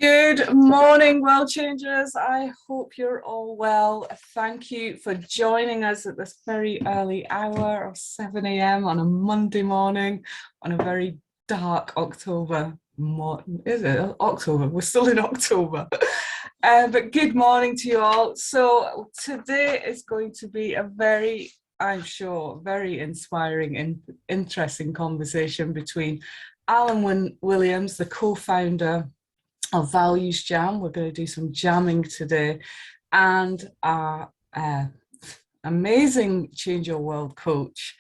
Good morning, world changers. I hope you're all well. Thank you for joining us at this very early hour of 7 a.m. on a Monday morning on a very dark October morning. Is it October? We're still in October. But good morning to you all. So today is going to be a very, I'm sure, very inspiring and interesting conversation between Alan Williams, the co-founder of ValuesJam. We're going to do some jamming today, and our amazing Change Your World coach,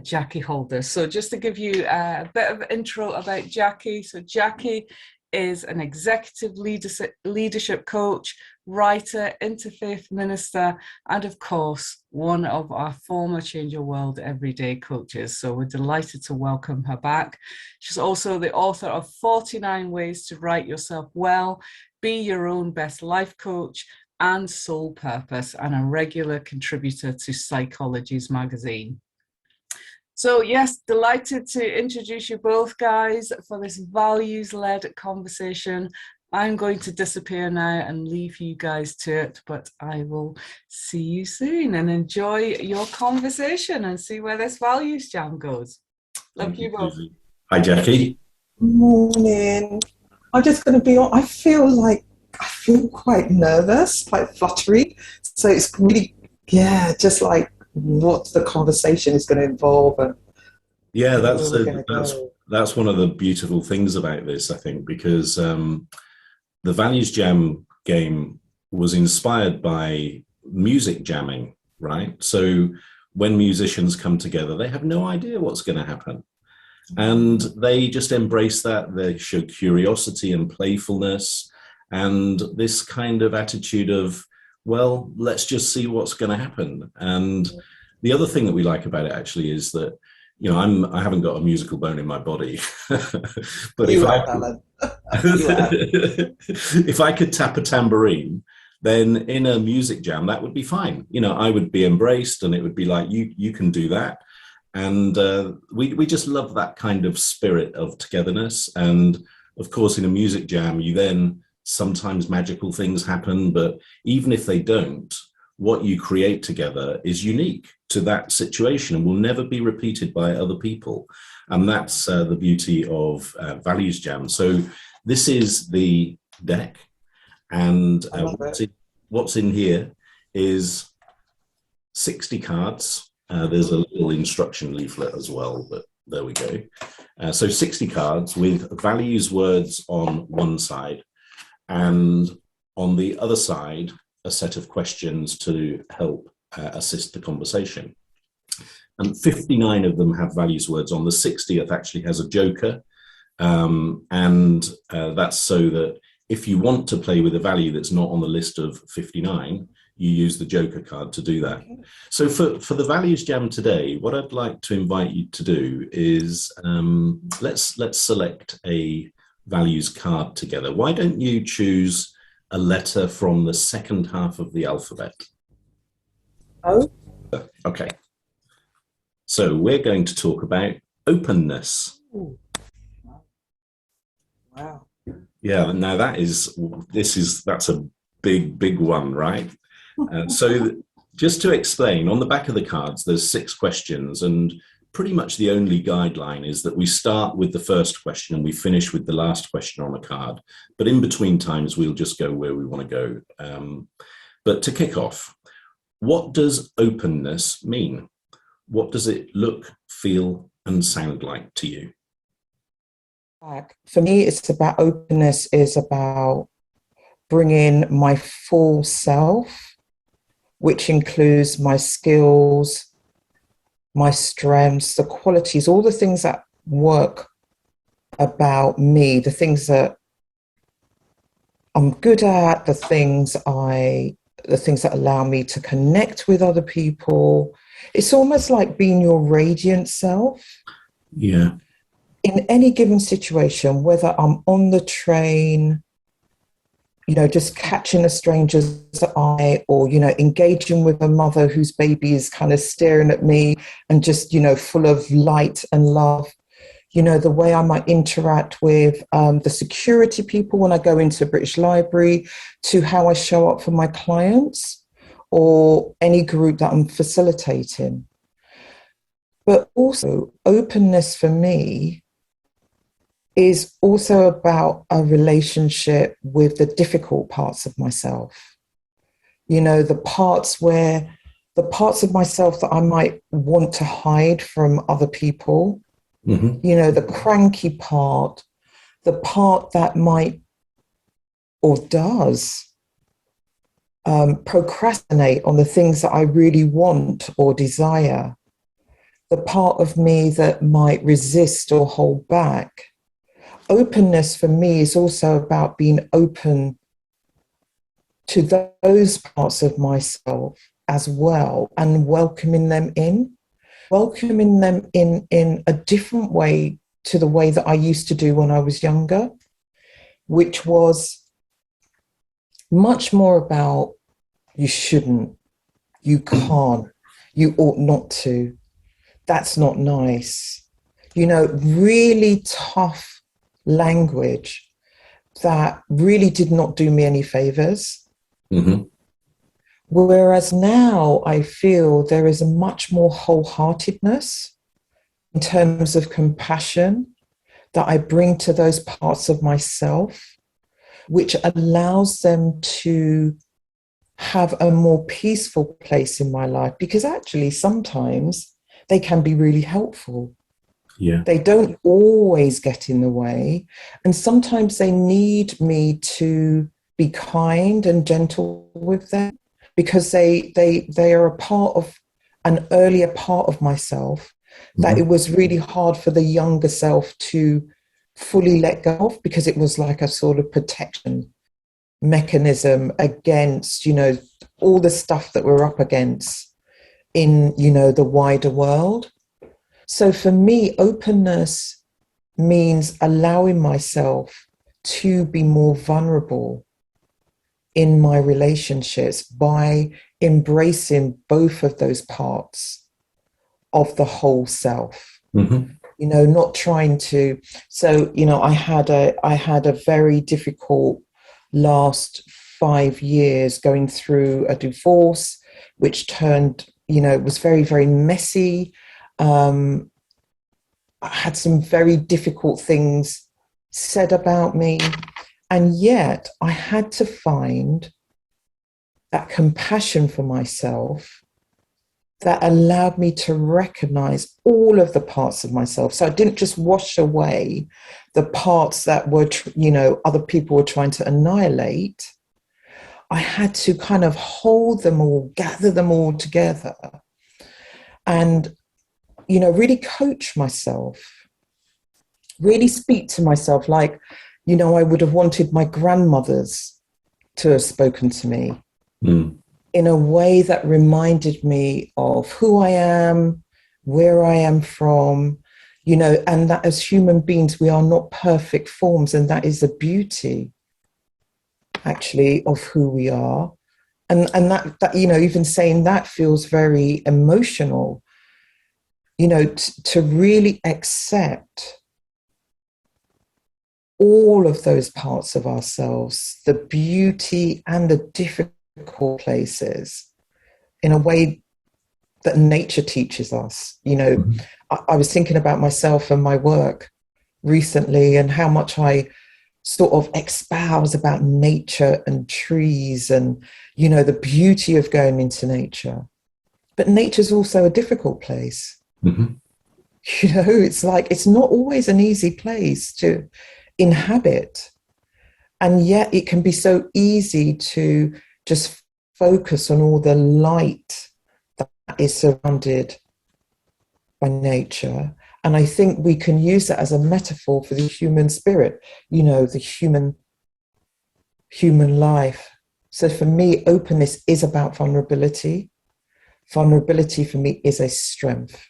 Jackie Holder. So just to give you a bit of intro about Jackie. So Jackie is an executive leadership coach, writer, interfaith minister, and of course, one of our former Change Your World everyday coaches. So we're delighted to welcome her back. She's also the author of 49 Ways to Write Yourself Well, Be Your Own Best Life Coach, and Soul Purpose, and a regular contributor to Psychology's magazine. So yes, delighted to introduce you both, guys, for this values-led conversation. I'm going to disappear now and leave you guys to it, but I will see you soon and enjoy your conversation and see where this values jam goes. Love you both. Hi, Jackie. Morning. I'm just going to be on. I feel quite nervous, quite fluttery. So it's really, just like what the conversation is going to involve. And yeah, that's one of the beautiful things about this, I think, because the Values Jam game was inspired by music jamming, right? So when musicians come together, they have no idea what's going to happen. And they just embrace that. They show curiosity and playfulness and this kind of attitude of, well, let's just see what's going to happen. And the other thing that we like about it actually is that, you know, I haven't got a musical bone in my body, but if I could tap a tambourine, then in a music jam, that would be fine. You know, I would be embraced and it would be like, you can do that. And we just love that kind of spirit of togetherness. And of course, in a music jam, you then sometimes magical things happen, but even if they don't, what you create together is unique to that situation and will never be repeated by other people. And that's the beauty of Values Jam. So this is the deck, and what's in here is 60 cards. There's a little instruction leaflet as well, but there we go. So 60 cards with values words on one side, and on the other side, a set of questions to help assist the conversation. And 59 of them have values words on. The 60th actually has a joker. And that's so that if you want to play with a value that's not on the list of 59, you use the joker card to do that. So for the Values Jam today, what I'd like to invite you to do is let's select a values card together. Why don't you choose a letter from the second half of the alphabet? Oh. Okay. So we're going to talk about openness. Ooh. Wow. Yeah, now that's a big one, right? So just to explain, on the back of the cards, there's 6 questions, and pretty much the only guideline is that we start with the first question and we finish with the last question on a card. But in between times, we'll just go where we want to go. But to kick off, what does openness mean? What does it look, feel, and sound like to you? For me, it's about openness is about bringing my full self, which includes my skills, my strengths, the qualities, all the things that work about me, the things that I'm good at, the things that allow me to connect with other people. It's almost like being your radiant self. Yeah. In any given situation, whether I'm on the train, you know, just catching a stranger's eye, or, you know, engaging with a mother whose baby is kind of staring at me and just, you know, full of light and love. you know, the way I might interact with the security people when I go into a British Library, to how I show up for my clients or any group that I'm facilitating. But also, openness for me is also about a relationship with the difficult parts of myself. You know, the parts of myself that I might want to hide from other people, you know, the cranky part, the part that might or does procrastinate on the things that I really want or desire, the part of me that might resist or hold back. Openness for me is also about being open to those parts of myself as well, and welcoming them in a different way to the way that I used to do when I was younger, which was much more about you shouldn't, you can't, you ought not to, that's not nice. You know, really tough language that really did not do me any favors. Whereas now I feel there is a much more wholeheartedness in terms of compassion that I bring to those parts of myself, which allows them to have a more peaceful place in my life, because actually sometimes they can be really helpful. Yeah. They don't always get in the way. And sometimes they need me to be kind and gentle with them, because they are a part of an earlier part of myself that it was really hard for the younger self to fully let go of, because it was like a sort of protection mechanism against, you know, all the stuff that we're up against in, you know, the wider world. So for me, openness means allowing myself to be more vulnerable in my relationships by embracing both of those parts of the whole self. You know, not trying to. So, you know, I had a very difficult last 5 years going through a divorce, which turned, you know, it was very, very messy. I had some very difficult things said about me. And yet I had to find that compassion for myself that allowed me to recognize all of the parts of myself. So I didn't just wash away the parts that were, you know, other people were trying to annihilate. I had to kind of hold them all, gather them all together, and, you know, really coach myself, really speak to myself like, you know, I would have wanted my grandmothers to have spoken to me in a way that reminded me of who I am, where I am from, you know, and that as human beings, we are not perfect forms. And that is the beauty, actually, of who we are. And that you know, even saying that feels very emotional, you know, to really accept all of those parts of ourselves, the beauty and the difficult places, in a way that nature teaches us. You know, I was thinking about myself and my work recently and how much I sort of espouse about nature and trees and, you know, the beauty of going into nature. But nature's also a difficult place. You know, it's like, it's not always an easy place to inhabit. And yet it can be so easy to just focus on all the light that is surrounded by nature. And I think we can use that as a metaphor for the human spirit, you know, the human life. So for me, openness is about vulnerability. Vulnerability for me is a strength.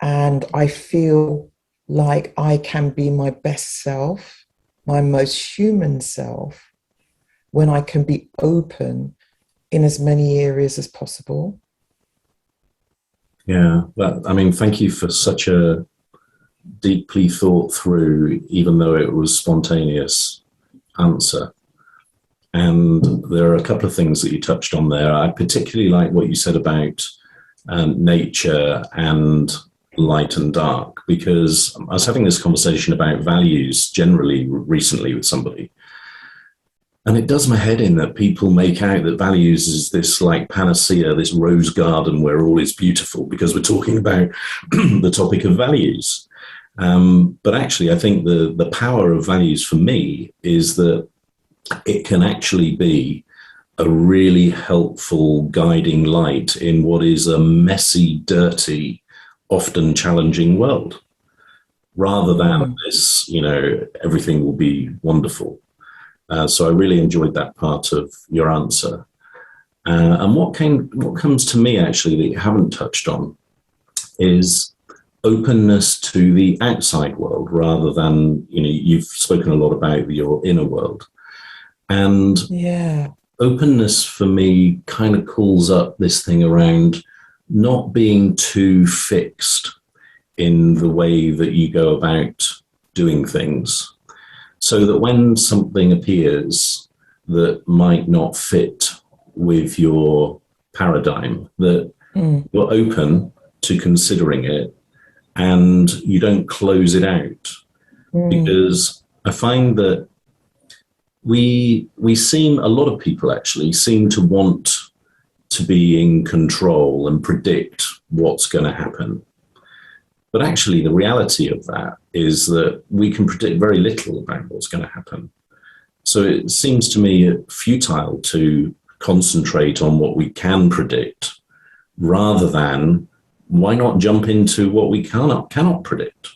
And I feel like I can be my best self, my most human self, when I can be open in as many areas as possible. Yeah, I mean, thank you for such a deeply thought through, even though it was spontaneous answer. And there are a couple of things that you touched on there. I particularly like what you said about nature and light and dark, because I was having this conversation about values generally recently with somebody. And it does my head in that people make out that values is this like panacea, this rose garden where all is beautiful, because we're talking about the topic of values. But actually, I think the power of values for me is that it can actually be a really helpful guiding light in what is a messy, dirty, often challenging world, rather than this, everything will be wonderful. So I really enjoyed that part of your answer. And what comes to me actually that you haven't touched on is openness to the outside world, rather than, you've spoken a lot about your inner world. And openness for me kind of calls up this thing around not being too fixed in the way that you go about doing things, so that when something appears that might not fit with your paradigm, that you're open to considering it and you don't close it out. Because I find that a lot of people actually seem to want to be in control and predict what's going to happen. But actually, the reality of that is that we can predict very little about what's going to happen. So it seems to me futile to concentrate on what we can predict, rather than why not jump into what we cannot predict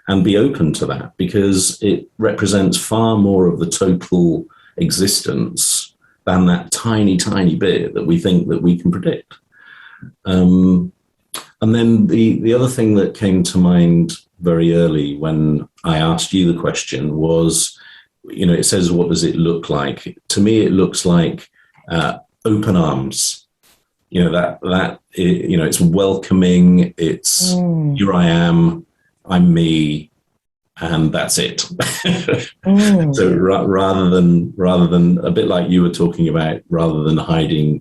and be open to that, because it represents far more of the total existence than that tiny, tiny bit that we think that we can predict. And then the other thing that came to mind very early when I asked you the question was, it says, what does it look like? To me, it looks like open arms. It's welcoming. It's here I am, I'm me, and that's it. So rather than a bit like you were talking about, rather than hiding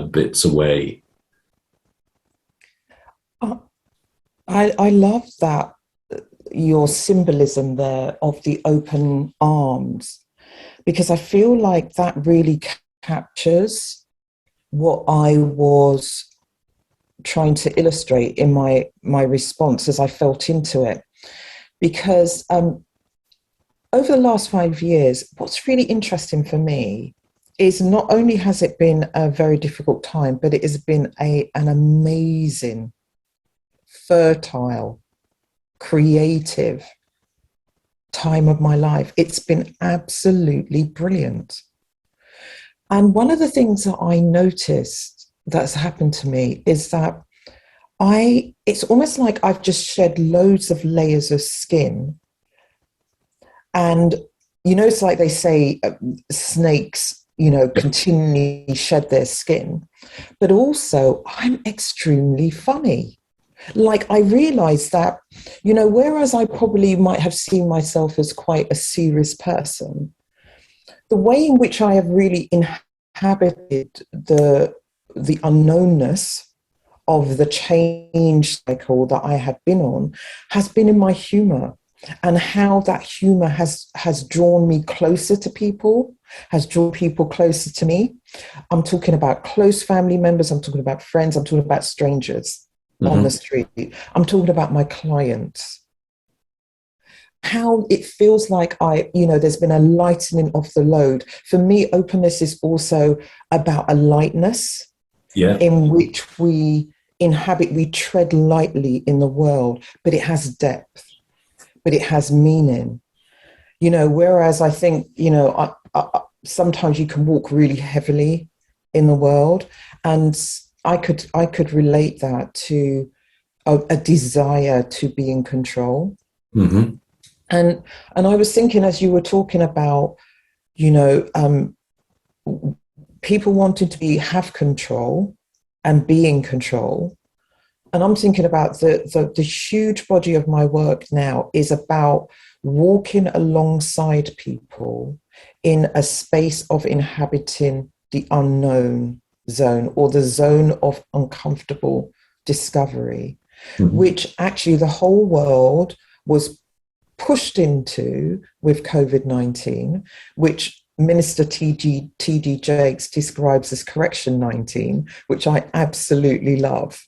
bits away. I love that, your symbolism there of the open arms, because I feel like that really captures what I was trying to illustrate in my response as I felt into it. Because over the last 5 years, what's really interesting for me is not only has it been a very difficult time, but it has been an amazing, fertile, creative time of my life. It's been absolutely brilliant. And one of the things that I noticed that's happened to me is that it's almost like I've just shed loads of layers of skin. And, it's like they say snakes, continually shed their skin. But also, I'm extremely funny. Like, I realized that, whereas I probably might have seen myself as quite a serious person, the way in which I have really inhabited the unknownness of the change cycle that I have been on has been in my humor, and how that humor has drawn me closer to people, has drawn people closer to me. I'm talking about close family members, I'm talking about friends, I'm talking about strangers on the street, I'm talking about my clients. How it feels like there's been a lightening of the load. For me, openness is also about a lightness in which we inhabit, we tread lightly in the world, but it has depth, but it has meaning. Whereas I think, sometimes you can walk really heavily in the world, and I could relate that to a desire to be in control. And I was thinking, as you were talking about, people wanting to have control and be in control, And I'm thinking about the huge body of my work now is about walking alongside people in a space of inhabiting the unknown zone, or the zone of uncomfortable discovery, which actually the whole world was pushed into with COVID-19, which Minister T.D. Jakes describes as Correction 19, which I absolutely love.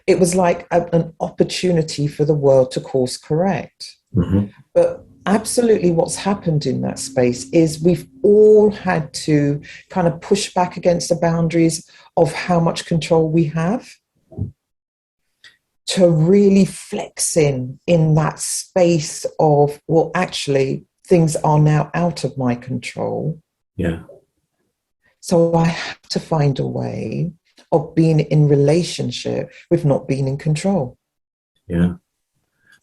It was like an opportunity for the world to course correct. But absolutely what's happened in that space is we've all had to kind of push back against the boundaries of how much control we have, to really flex in that space of, well, actually, things are now out of my control. Yeah. So I have to find a way of being in relationship with not being in control. Yeah.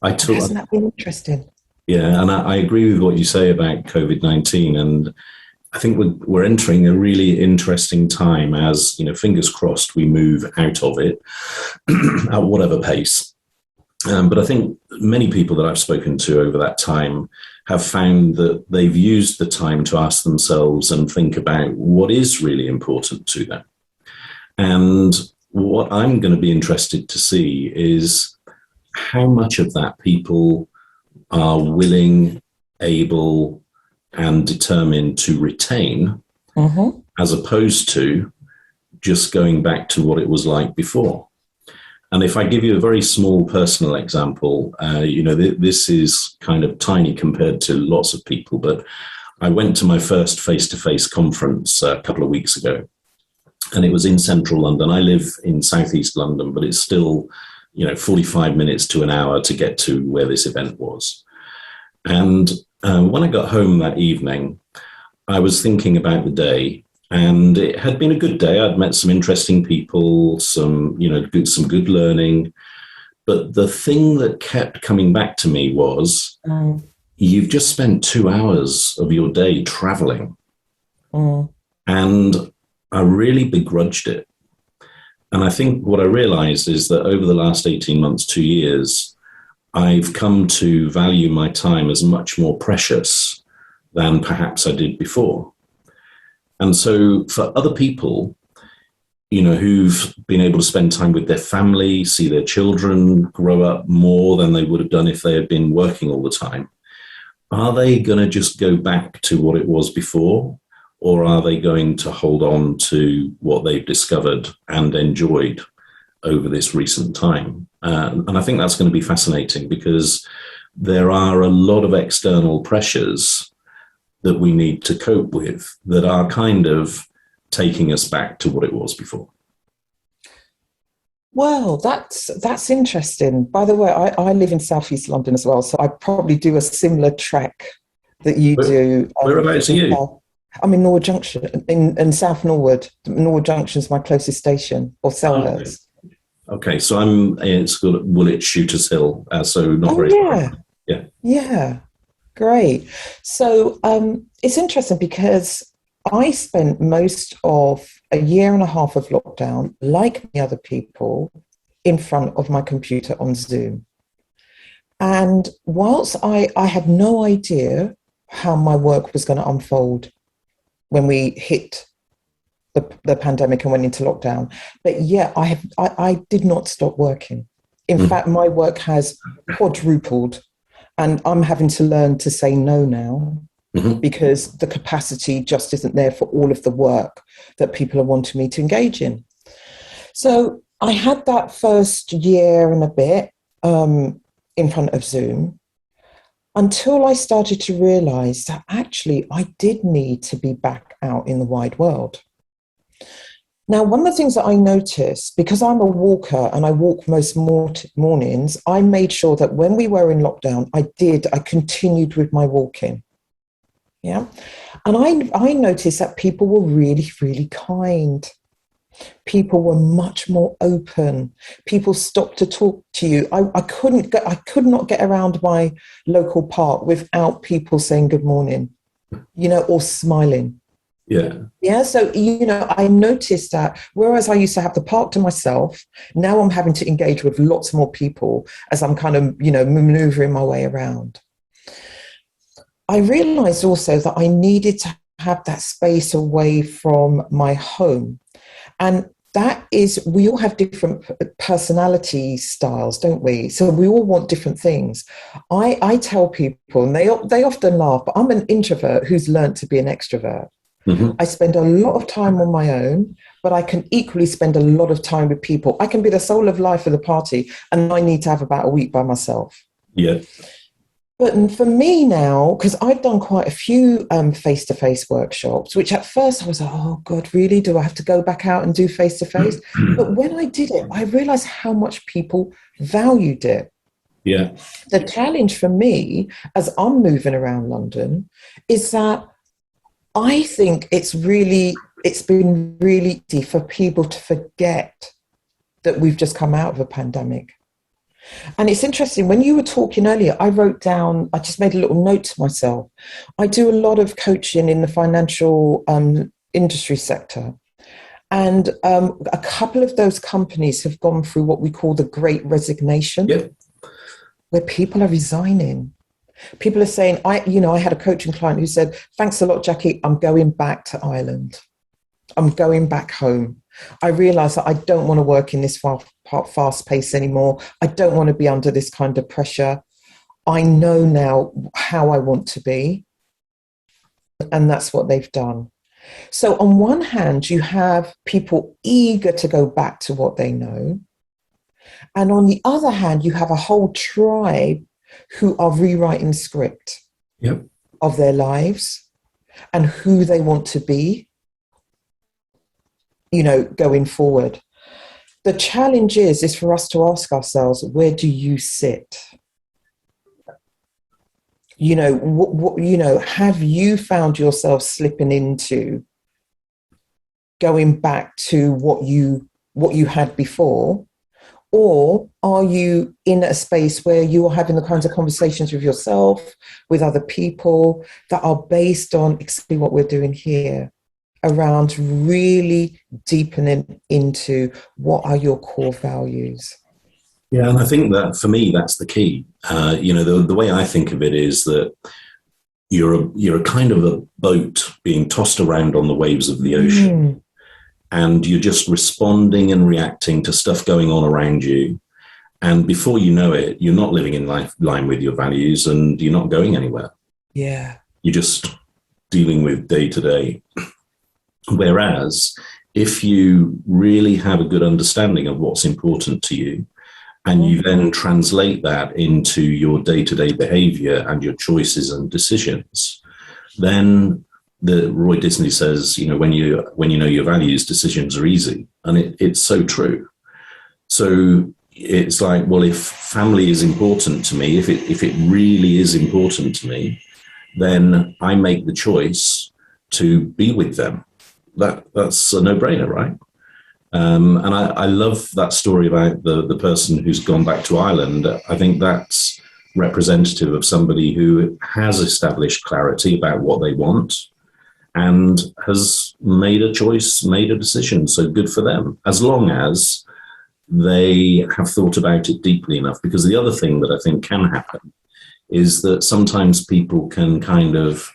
Hasn't that been interesting? Yeah, and I agree with what you say about COVID-19, and I think we're entering a really interesting time as, fingers crossed, we move out of it at whatever pace. But I think many people that I've spoken to over that time have found that they've used the time to ask themselves and think about what is really important to them. And what I'm going to be interested to see is how much of that people are willing, able, and determined to retain, as opposed to just going back to what it was like before. And if I give you a very small personal example, this is kind of tiny compared to lots of people, but I went to my first face-to-face conference a couple of weeks ago, and it was in central London. I live in southeast London, but it's still 45 minutes to an hour to get to where this event was. And when I got home that evening, I was thinking about the day, and it had been a good day. I'd met some interesting people, some good learning. But the thing that kept coming back to me was, you've just spent 2 hours of your day traveling. And I really begrudged it. And I think what I realized is that over the last 18 months, 2 years, I've come to value my time as much more precious than perhaps I did before. And so for other people, who've been able to spend time with their family, see their children grow up more than they would have done if they had been working all the time, are they going to just go back to what it was before? Or are they going to hold on to what they've discovered and enjoyed over this recent time? And I think that's going to be fascinating, because there are a lot of external pressures that we need to cope with that are kind of taking us back to what it was before. Well, that's interesting. By the way, I live in southeast London as well, so I probably do a similar trek that you do. Whereabouts are you? I'm in Norwood Junction, in South Norwood. Norwood Junction is my closest station, or Selhurst. Okay, so I'm in Woolwich, Shooters Hill, so not very far. Yeah, great. So it's interesting because I spent most of a year and a half of lockdown, like many other people, in front of my computer on Zoom. And whilst I had no idea how my work was going to unfold when we hit the pandemic and went into lockdown, but yeah, I did not stop working. In fact, my work has quadrupled, and I'm having to learn to say no now, because the capacity just isn't there for all of the work that people are wanting me to engage in. So I had that first year and a bit in front of Zoom, until I started to realize that actually I did need to be back out in the wide world. Now, one of the things that I noticed, because I'm a walker and I walk most mornings, I made sure that when we were in lockdown, I continued with my walking. Yeah. And I noticed that people were really, really kind. People were much more open. People stopped to talk to you. I could not get around my local park without people saying good morning, or smiling. Yeah, so, I noticed that whereas I used to have the park to myself, now I'm having to engage with lots more people as I'm kind of, maneuvering my way around. I realized also that I needed to have that space away from my home. And that is, we all have different personality styles, don't we? So we all want different things. I tell people, and they often laugh, but I'm an introvert who's learned to be an extrovert. Mm-hmm. I spend a lot of time on my own, but I can equally spend a lot of time with people. I can be the soul of life of the party, and I need to have about a week by myself. Yeah. But for me now, because I've done quite a few face-to-face workshops, which at first I was like, oh God, really? Do I have to go back out and do face-to-face? But when I did it, I realized how much people valued it. Yeah. The challenge for me, as I'm moving around London, is that I think it's been really easy for people to forget that we've just come out of a pandemic. And it's interesting, when you were talking earlier, I just made a little note to myself. I do a lot of coaching in the financial industry sector. And a couple of those companies have gone through what we call the Great Resignation, where people are resigning. People are saying, I had a coaching client who said, thanks a lot, Jackie, I'm going back to Ireland. I'm going back home. I realize that I don't want to work in this fast pace anymore. I don't want to be under this kind of pressure. I know now how I want to be. And that's what they've done. So on one hand, you have people eager to go back to what they know. And on the other hand, you have a whole tribe who are rewriting the script of their lives and who they want to be, going forward. The challenge is for us to ask ourselves, where do you sit? Have you found yourself slipping into going back to what you had before? Or are you in a space where you are having the kinds of conversations with yourself, with other people that are based on exactly what we're doing here, around really deepening into what are your core values? Yeah, and I think that for me, that's the key. The way I think of it is that you're a kind of a boat being tossed around on the waves of the ocean. And you're just responding and reacting to stuff going on around you. And before you know it, you're not living in line with your values and you're not going anywhere. Yeah. You're just dealing with day to day. Whereas if you really have a good understanding of what's important to you, and you then translate that into your day-to-day behavior and your choices and decisions, then Roy Disney says, when you know your values, decisions are easy. And it's so true. So it's like, well, if family is important to me, if it really is important to me, then I make the choice to be with them. That's a no-brainer, right? And I love that story about the person who's gone back to Ireland. I think that's representative of somebody who has established clarity about what they want and has made a choice, made a decision. So good for them, as long as they have thought about it deeply enough. Because the other thing that I think can happen is that sometimes people can kind of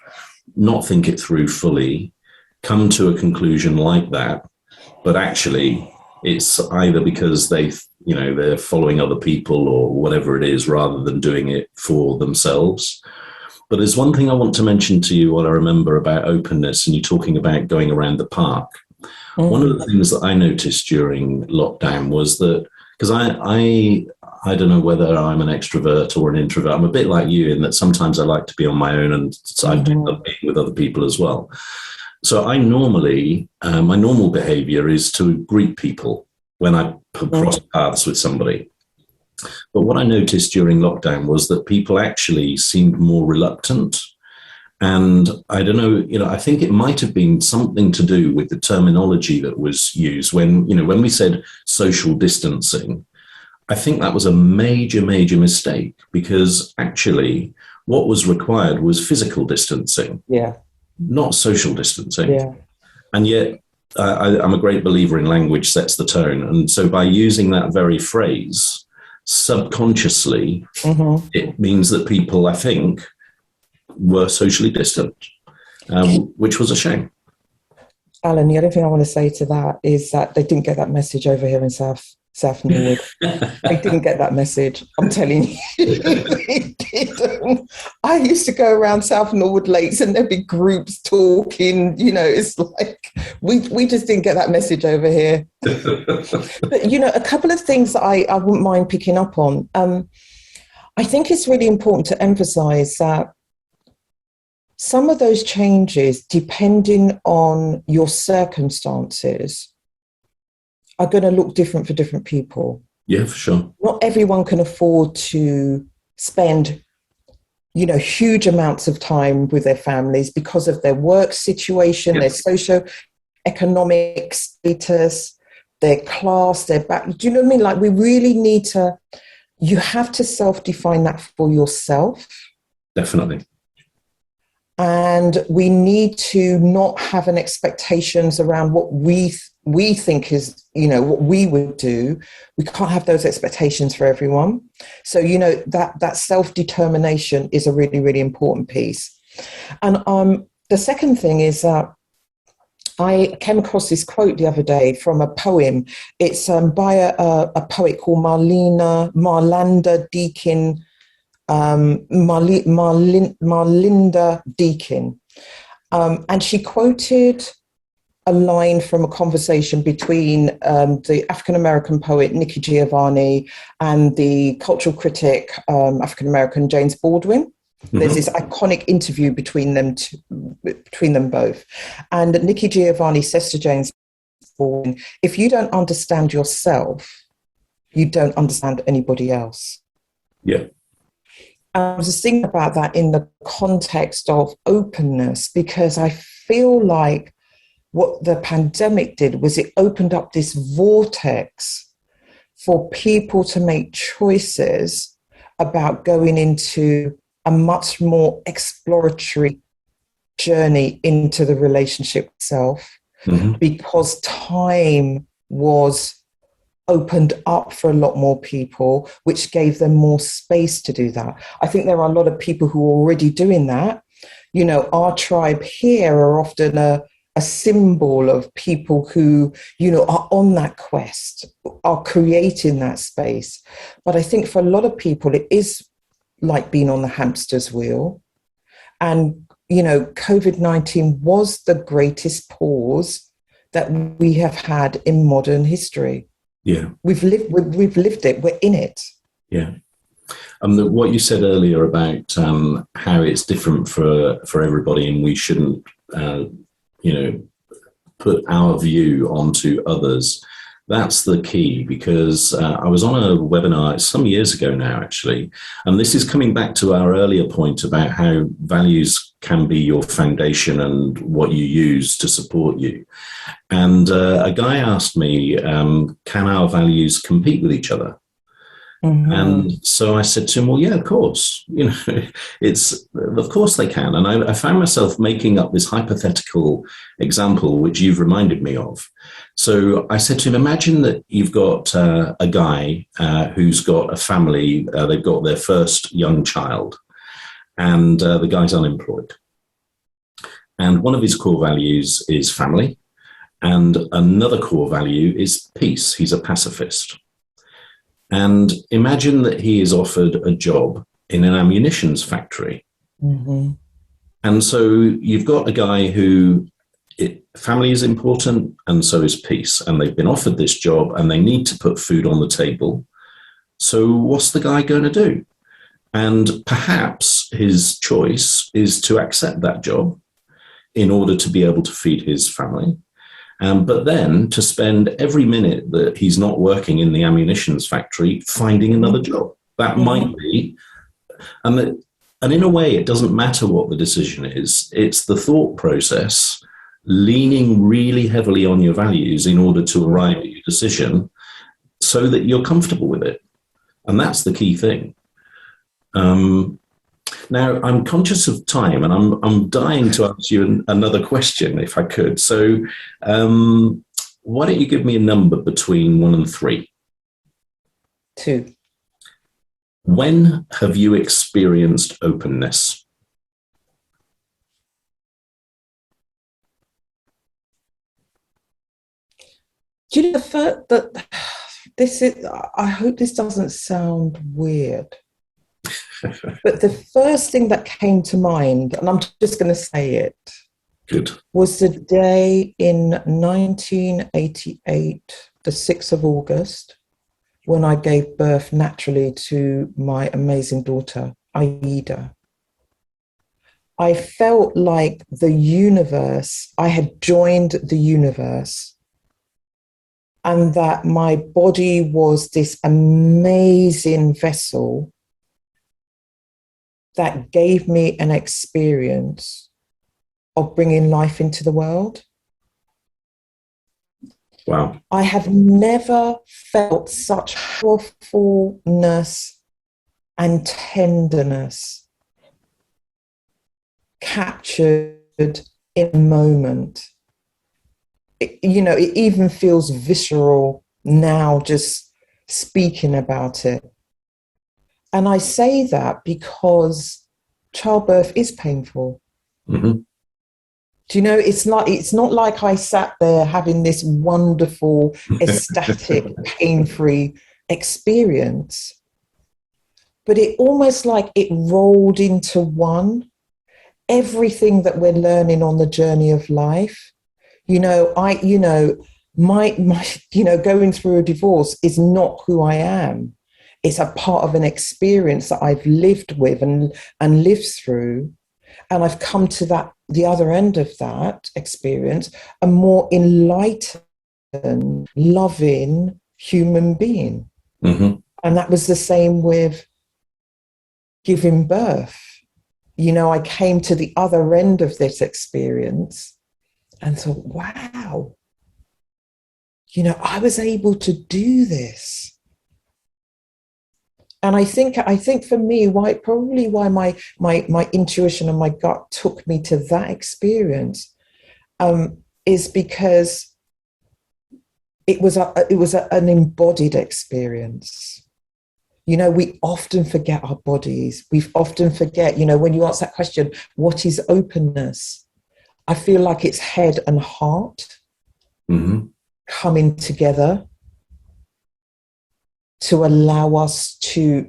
not think it through fully, come to a conclusion like that, but actually it's either because they're following other people or whatever it is, rather than doing it for themselves. But there's one thing I want to mention to you, what I remember about openness, and you're talking about going around the park. One of the things that I noticed during lockdown was that, because I don't know whether I'm an extrovert or an introvert. I'm a bit like you in that sometimes I like to be on my own and I do love being with other people as well. So I normally, my normal behavior is to greet people when I cross paths with somebody. But what I noticed during lockdown was that people actually seemed more reluctant. And I don't know, I think it might have been something to do with the terminology that was used when we said social distancing. I think that was a major, major mistake, because actually what was required was physical distancing. Yeah. not social distancing. Yeah. And yet, I'm a great believer in language sets the tone. And so by using that very phrase, subconsciously, it means that people, I think, were socially distant, which was a shame. Alan, the other thing I want to say to that is that they didn't get that message over here in South Norwood. They didn't get that message. I'm telling you, they didn't. I used to go around South Norwood Lakes and there'd be groups talking, it's like, we just didn't get that message over here. But, a couple of things that I wouldn't mind picking up on. I think it's really important to emphasize that some of those changes, depending on your circumstances, are going to look different for different people. Yeah, for sure. Not everyone can afford to spend, huge amounts of time with their families because of their work situation, their socio-economic status, their class, their back. Do you know what I mean? Like, we really need to, you have to self-define that for yourself. Definitely. And we need to not have an expectations around what we think is, what we would do. We can't have those expectations for everyone. So, that self-determination is a really, really important piece. And the second thing is that I came across this quote the other day from a poem. It's by a poet called Marlinda Deakin. Marlinda Deakin, and she quoted a line from a conversation between the African-American poet Nikki Giovanni and the cultural critic African-American James Baldwin. Mm-hmm. There's this iconic interview between them both. And Nikki Giovanni says to James Baldwin, if you don't understand yourself, you don't understand anybody else. Yeah. I was just thinking about that in the context of openness, because I feel like what the pandemic did was it opened up this vortex for people to make choices about going into a much more exploratory journey into the relationship itself, because time was opened up for a lot more people, which gave them more space to do that. I think there are a lot of people who are already doing that. Our tribe here are often a symbol of people who, are on that quest, are creating that space. But I think for a lot of people, it is like being on the hamster's wheel. And, COVID-19 was the greatest pause that we have had in modern history. Yeah, we've lived it. We're in it. Yeah, what you said earlier about how it's different for everybody, and we shouldn't, put our view onto others. That's the key, because I was on a webinar some years ago now, actually, and this is coming back to our earlier point about how values can be your foundation and what you use to support you. And a guy asked me, can our values compete with each other? Mm-hmm. And so I said to him, well, yeah, of course. Of course they can. And I found myself making up this hypothetical example, which you've reminded me of. So I said to him, imagine that you've got a guy who's got a family, they've got their first young child, and the guy's unemployed. And one of his core values is family, and another core value is peace. He's a pacifist. And imagine that he is offered a job in an ammunitions factory. Mm-hmm. And so you've got a guy who family is important, and so is peace. And they've been offered this job and they need to put food on the table. So what's the guy going to do? And perhaps his choice is to accept that job in order to be able to feed his family. But then to spend every minute that he's not working in the ammunitions factory finding another job. That might be, and in a way, it doesn't matter what the decision is. It's the thought process, leaning really heavily on your values in order to arrive at your decision so that you're comfortable with it. And that's the key thing. Now, Now, I'm conscious of time, and I'm dying to ask you another question, if I could. So, why don't you give me a number between 1 and 3? 2. When have you experienced openness? Do you know that this is? I hope this doesn't sound weird, but the first thing that came to mind, and I'm just going to say it, Good. was the day in 1988, the 6th of August, when I gave birth naturally to my amazing daughter, Aida. I felt like the universe, I had joined the universe, and that my body was this amazing vessel that gave me an experience of bringing life into the world. Wow. I have never felt such powerfulness and tenderness captured in a moment. It even feels visceral now just speaking about it. And I say that because childbirth is painful. Mm-hmm. Do you know, it's not like I sat there having this wonderful, ecstatic, pain-free experience, but it almost like it rolled into one. Everything that we're learning on the journey of life, my going through a divorce is not who I am. It's a part of an experience that I've lived with and lived through. And I've come to the other end of that experience, a more enlightened, loving human being. Mm-hmm. And that was the same with giving birth. I came to the other end of this experience and thought, wow, I was able to do this. And I think for me, why my intuition and my gut took me to that experience is because it was an embodied experience. We often forget our bodies. We often forget, when you ask that question, what is openness? I feel like it's head and heart Mm-hmm. coming together to allow us to,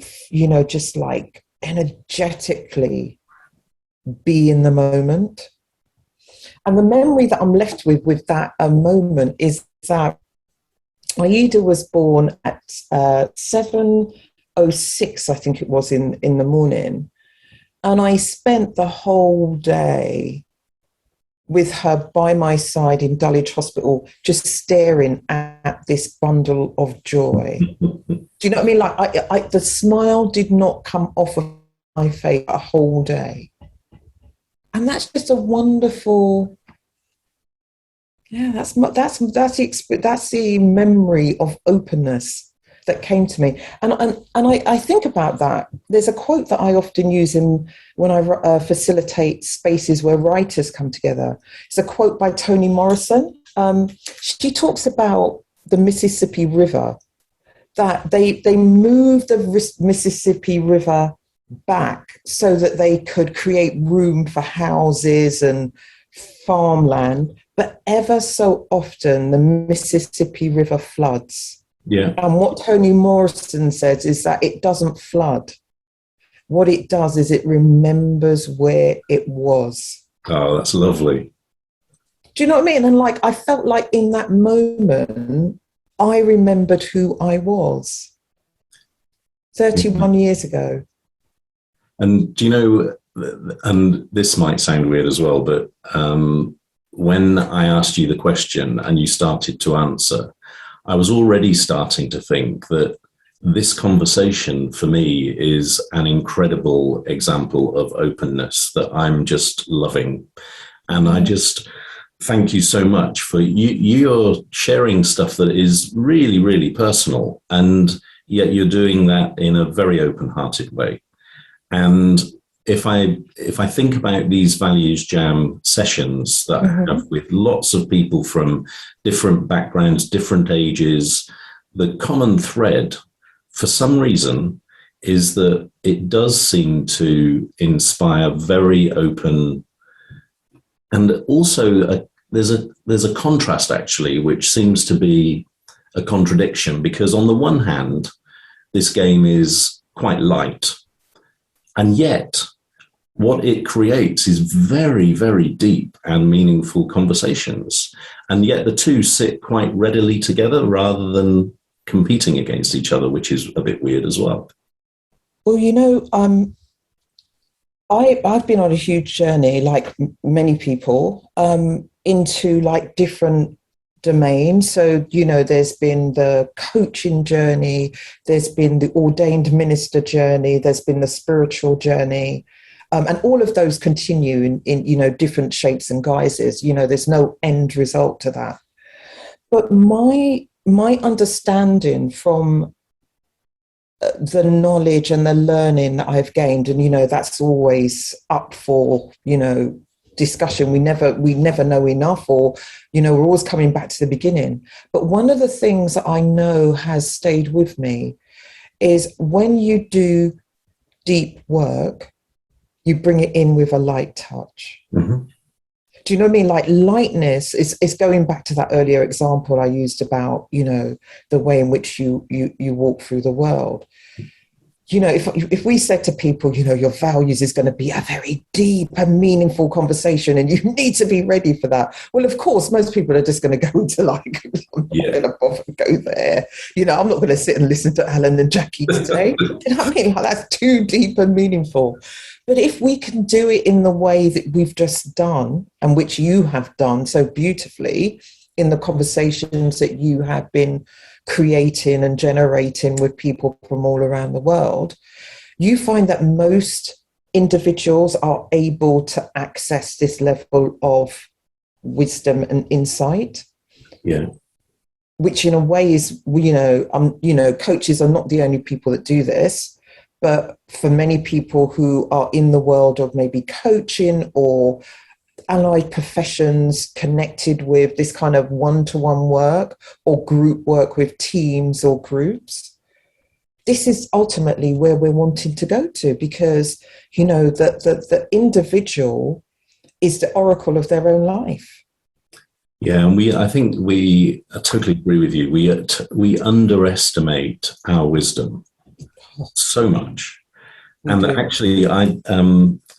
just like energetically be in the moment. And the memory that I'm left with that moment is that Aida was born at 7:06, I think it was, in the morning. And I spent the whole day with her by my side in Dulwich Hospital, just staring at this bundle of joy. Do you know what I mean? Like the smile did not come off of my face a whole day. And that's just a wonderful, that's the memory of openness that came to me. And I think about that. There's a quote that I often use when I facilitate spaces where writers come together. It's a quote by Toni Morrison. She talks about the Mississippi River, that they moved the Mississippi River back so that they could create room for houses and farmland. But ever so often, the Mississippi River floods. Yeah. And what Toni Morrison says is that it doesn't flood. What it does is it remembers where it was. Oh, that's lovely. Do you know what I mean? And I felt like in that moment, I remembered who I was 31 years ago. And do you know, and this might sound weird as well, but when I asked you the question and you started to answer, I was already starting to think that this conversation for me is an incredible example of openness that I'm just loving. And I just thank you so much for you're sharing stuff that is really, really personal, and yet you're doing that in a very open-hearted way. And if I think about these Values Jam sessions that I have with lots of people from different backgrounds, different ages, the common thread, for some reason, is that it does seem to inspire very open, and also there's a contrast actually, which seems to be a contradiction, because on the one hand, this game is quite light, and yet what it creates is very, very deep and meaningful conversations. And yet the two sit quite readily together rather than competing against each other, which is a bit weird as well. Well, you know, I've been on a huge journey, like many people, into like different domains. So, you know, there's been the coaching journey, there's been the ordained minister journey, there's been the spiritual journey. And all of those continue in, you know, different shapes and guises. You know, there's no end result to that. But my understanding from the knowledge and the learning that I've gained, and, you know, that's always up for, you know, discussion. We never know enough, or, you know, we're always coming back to the beginning. But one of the things that I know has stayed with me is when you do deep work, you bring it in with a light touch. Mm-hmm. Do you know what I mean? Like lightness is going back to that earlier example I used about, you know, the way in which you walk through the world. You know, if we said to people, you know, your values is going to be a very deep and meaningful conversation and you need to be ready for that. Well, of course, most people are just going to go into like, I'm not going to bother to go there. You know, I'm not going to sit and listen to Alan and Jackie today. Do you know what I mean? Like, that's too deep and meaningful. But if we can do it in the way that we've just done, and which you have done so beautifully in the conversations that you have been creating and generating with people from all around the world, you find that most individuals are able to access this level of wisdom and insight. Yeah. Which in a way is, you know, coaches are not the only people that do this. But for many people who are in the world of maybe coaching or allied professions connected with this kind of one-to-one work or group work with teams or groups, this is ultimately where we're wanting to go to, because, you know, the individual is the oracle of their own life. Yeah, and I think I totally agree with you. We underestimate our wisdom so much, and actually,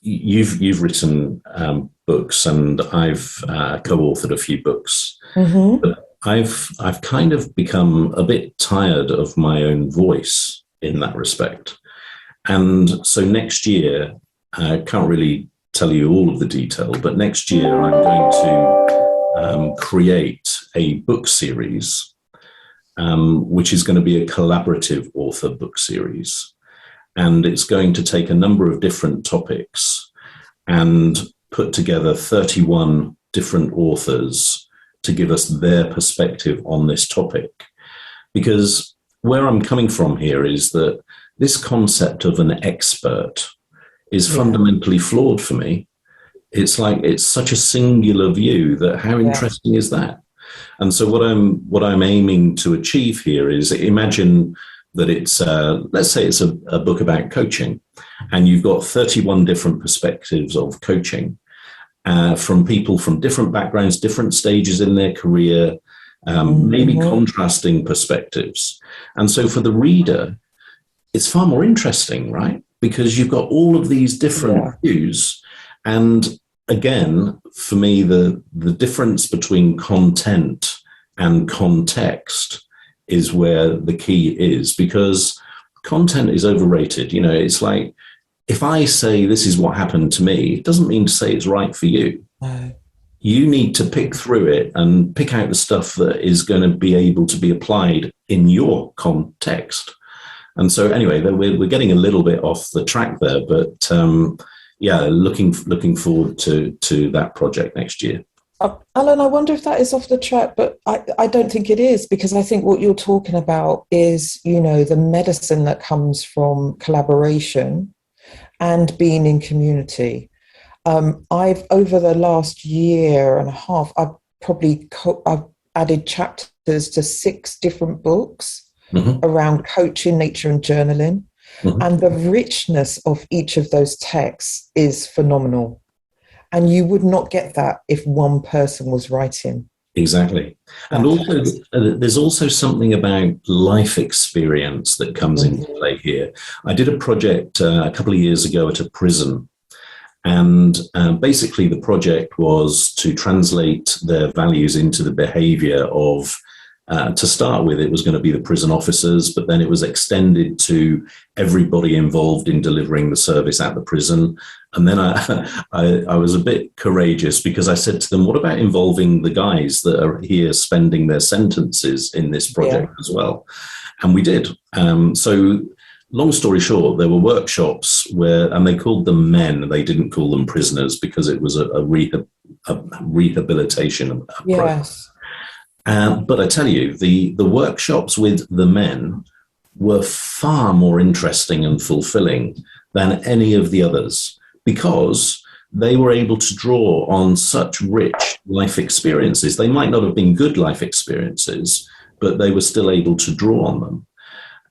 you've written books, and I've co-authored a few books. Mm-hmm. But I've kind of become a bit tired of my own voice in that respect, and so next year, I can't really tell you all of the detail, but next year I'm going to create a book series, which is going to be a collaborative author book series. And it's going to take a number of different topics and put together 31 different authors to give us their perspective on this topic. Because where I'm coming from here is that this concept of an expert is fundamentally flawed for me. It's like, it's such a singular view that how interesting is that? And so what I'm aiming to achieve here is, imagine that it's, let's say it's a book about coaching, and you've got 31 different perspectives of coaching from people from different backgrounds, different stages in their career, maybe contrasting perspectives. And so for the reader, it's far more interesting, right? Because you've got all of these different views. And again, for me, the difference between content and context is where the key is, because content is overrated. You know, it's like, if I say this is what happened to me, it doesn't mean to say it's right for you. No. You need to pick through it and pick out the stuff that is going to be able to be applied in your context. And so anyway, we're getting a little bit off the track there, but looking forward to that project next year. Alan, I wonder if that is off the track, but I don't think it is, because I think what you're talking about is, you know, the medicine that comes from collaboration, and being in community. I've, over the last year and a half, I've added chapters to 6 different books around coaching, nature, and journaling. And the richness of each of those texts is phenomenal. And you would not get that if one person was writing. Exactly. And also, there's also something about life experience that comes into play here. I did a project a couple of years ago at a prison. And basically, the project was to translate their values into the behavior of, to start with, it was going to be the prison officers, but then it was extended to everybody involved in delivering the service at the prison. And then I was a bit courageous because I said to them, what about involving the guys that are here spending their sentences in this project as well? And we did. So long story short, there were workshops where, and they called them men, they didn't call them prisoners because it was a rehabilitation approach. Yes. But I tell you, the workshops with the men were far more interesting and fulfilling than any of the others because they were able to draw on such rich life experiences. They might not have been good life experiences, but they were still able to draw on them.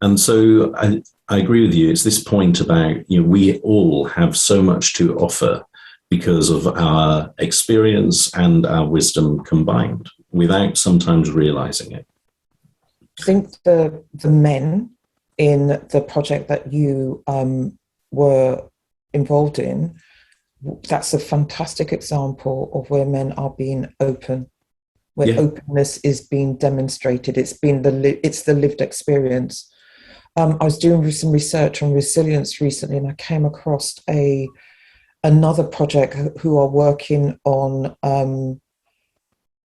And so I agree with you. It's this point about, we all have so much to offer because of our experience and our wisdom combined, without sometimes realizing it. I think the men in the project that you were involved in, that's a fantastic example of where men are being open, where openness is being demonstrated. It's the lived experience. I was doing some research on resilience recently, and I came across another project who are working on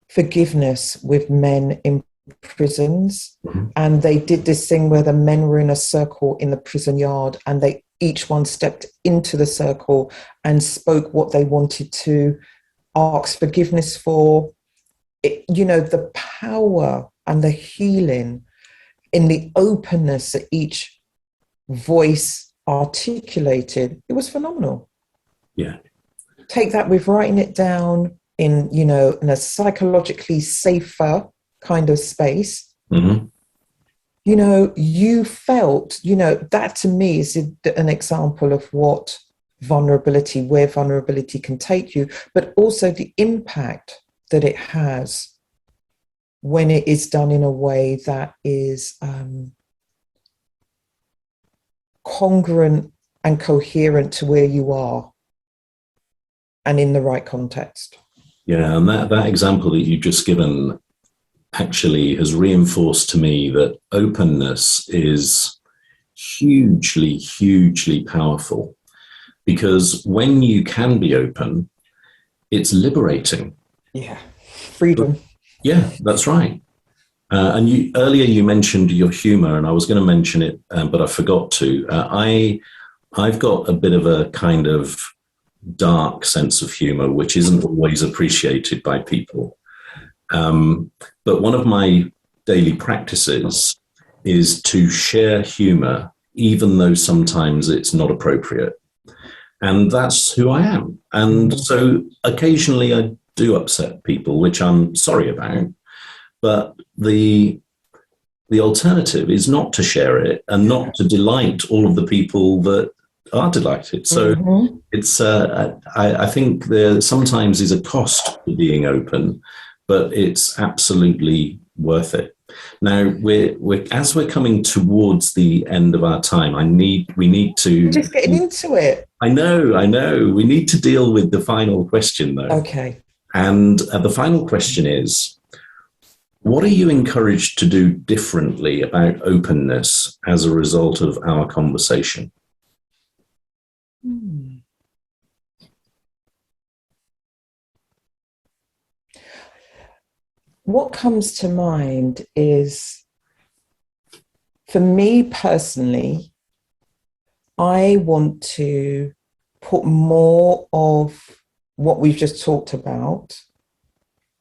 forgiveness with men in prisons. And they did this thing where the men were in a circle in the prison yard, and each one stepped into the circle and spoke what they wanted to ask forgiveness for. The power and the healing in the openness that each voice articulated, it was phenomenal. Yeah. Take that with writing it down in a psychologically safer kind of space. You felt, that to me is an example of where vulnerability can take you, but also the impact that it has when it is done in a way that is congruent and coherent to where you are and in the right context. Yeah, and that example that you've just given actually has reinforced to me that openness is hugely, hugely powerful, because when you can be open, it's liberating. Yeah, freedom. Yeah, that's right. And earlier you mentioned your humor, and I was going to mention it, but I forgot to. I've got a bit of a kind of dark sense of humor, which isn't always appreciated by people. But one of my daily practices is to share humor, even though sometimes it's not appropriate. And that's who I am. And so occasionally I do upset people, which I'm sorry about. But the alternative is not to share it and not to delight all of the people that are delighted. So it's I think there sometimes is a cost to being open, but it's absolutely worth it. Now as we're coming towards the end of our time, we need to just getting into it. I know. We need to deal with the final question though. Okay. And the final question is, what are you encouraged to do differently about openness as a result of our conversation? What comes to mind is, for me personally, I want to put more of what we've just talked about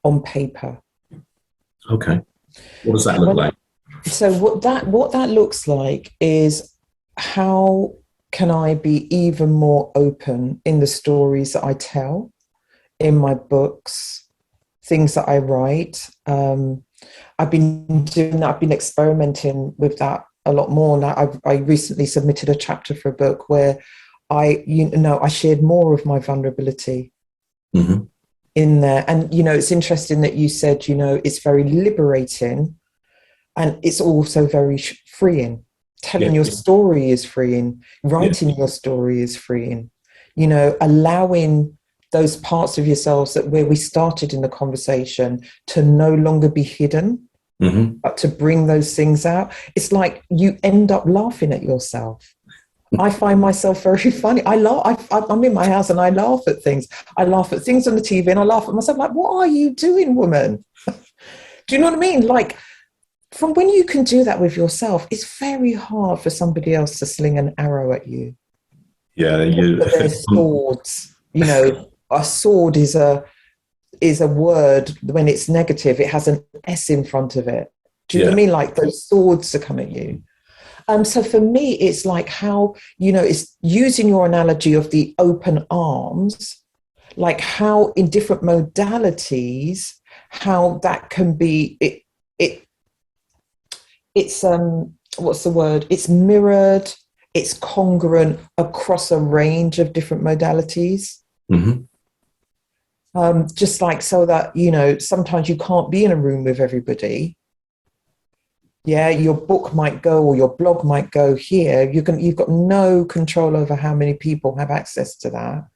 on paper. Okay. What does that look like? So what that looks like is how can I be even more open in the stories that I tell, in my books, things that I write. I've been doing that. I've been experimenting with that a lot more. Now, I recently submitted a chapter for a book where I shared more of my vulnerability in there. And, it's interesting that you said, it's very liberating and it's also very freeing. Telling your story is freeing. Writing your story is freeing. Allowing those parts of yourselves that where we started in the conversation to no longer be hidden, but to bring those things out. It's like you end up laughing at yourself. I find myself very funny. I laugh. I'm in my house and I laugh at things. I laugh at things on the TV and I laugh at myself like, what are you doing, woman? Do you know what I mean? Like, from when you can do that with yourself, it's very hard for somebody else to sling an arrow at you. Yeah, They're swords. A sword is a word when it's negative. It has an S in front of it. Do you know what I mean? Like those swords to come at you. So for me, it's like how, it's using your analogy of the open arms, like how in different modalities, how that can be, it's what's the word? It's mirrored, it's congruent across a range of different modalities. Just like so that, sometimes you can't be in a room with everybody. Yeah, your book might go or your blog might go here. You've got no control over how many people have access to that.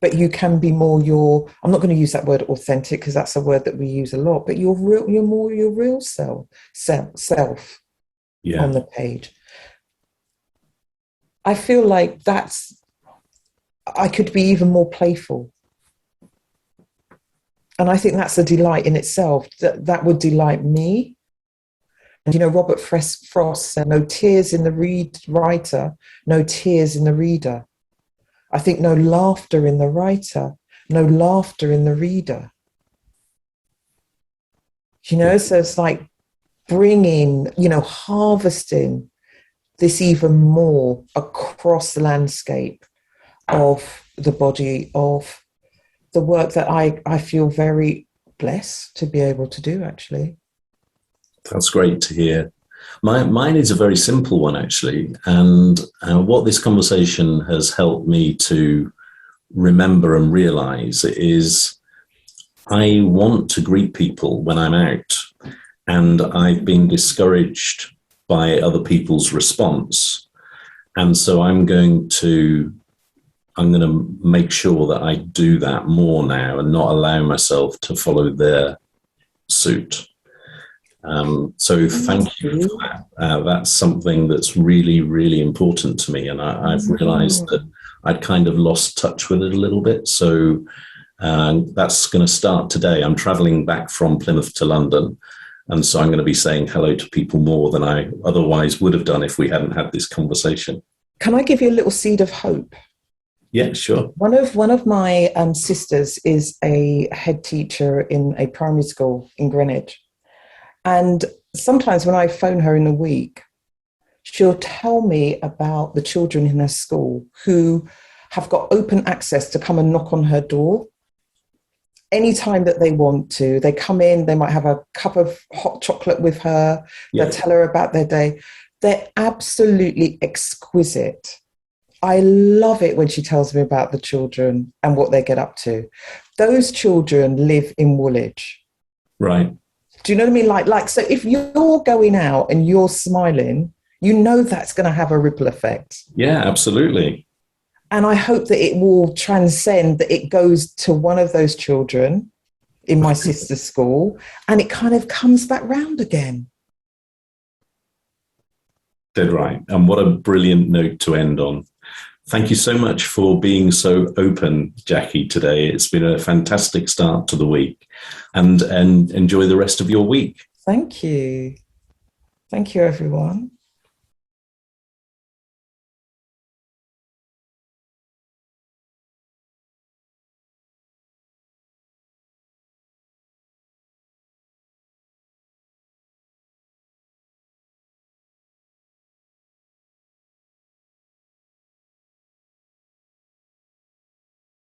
But you can be more I'm not going to use that word authentic because that's a word that we use a lot, but you're more your real self on the page. I feel like I could be even more playful. And I think that's a delight in itself. That would delight me. And, Robert Frost said, no tears in the writer, no tears in the reader. I think no laughter in the writer, no laughter in the reader. So it's like bringing, harvesting this even more across the landscape of the body, of the work that I feel very blessed to be able to do, actually. That's great to hear. Mine is a very simple one, actually. And what this conversation has helped me to remember and realize is I want to greet people when I'm out. And I've been discouraged by other people's response. And so I'm going to make sure that I do that more now and not allow myself to follow their suit. So thank you for that. That's something that's really, really important to me. And I've realized that I'd kind of lost touch with it a little bit. So that's going to start today. I'm traveling back from Plymouth to London. And so I'm going to be saying hello to people more than I otherwise would have done if we hadn't had this conversation. Can I give you a little seed of hope? Yeah, sure. One of my sisters is a head teacher in a primary school in Greenwich. And sometimes when I phone her in the week, she'll tell me about the children in her school who have got open access to come and knock on her door anytime that they want to. They come in, they might have a cup of hot chocolate with her. They'll tell her about their day. They're absolutely exquisite. I love it when she tells me about the children and what they get up to. Those children live in Woolwich. Right. Do you know what I mean? Like, so if you're going out and you're smiling, that's going to have a ripple effect. Yeah, absolutely. And I hope that it will transcend, that it goes to one of those children in my sister's school and it kind of comes back round again. Dead right. And what a brilliant note to end on. Thank you so much for being so open, Jackie, today. It's been a fantastic start to the week and enjoy the rest of your week. Thank you. Thank you, everyone.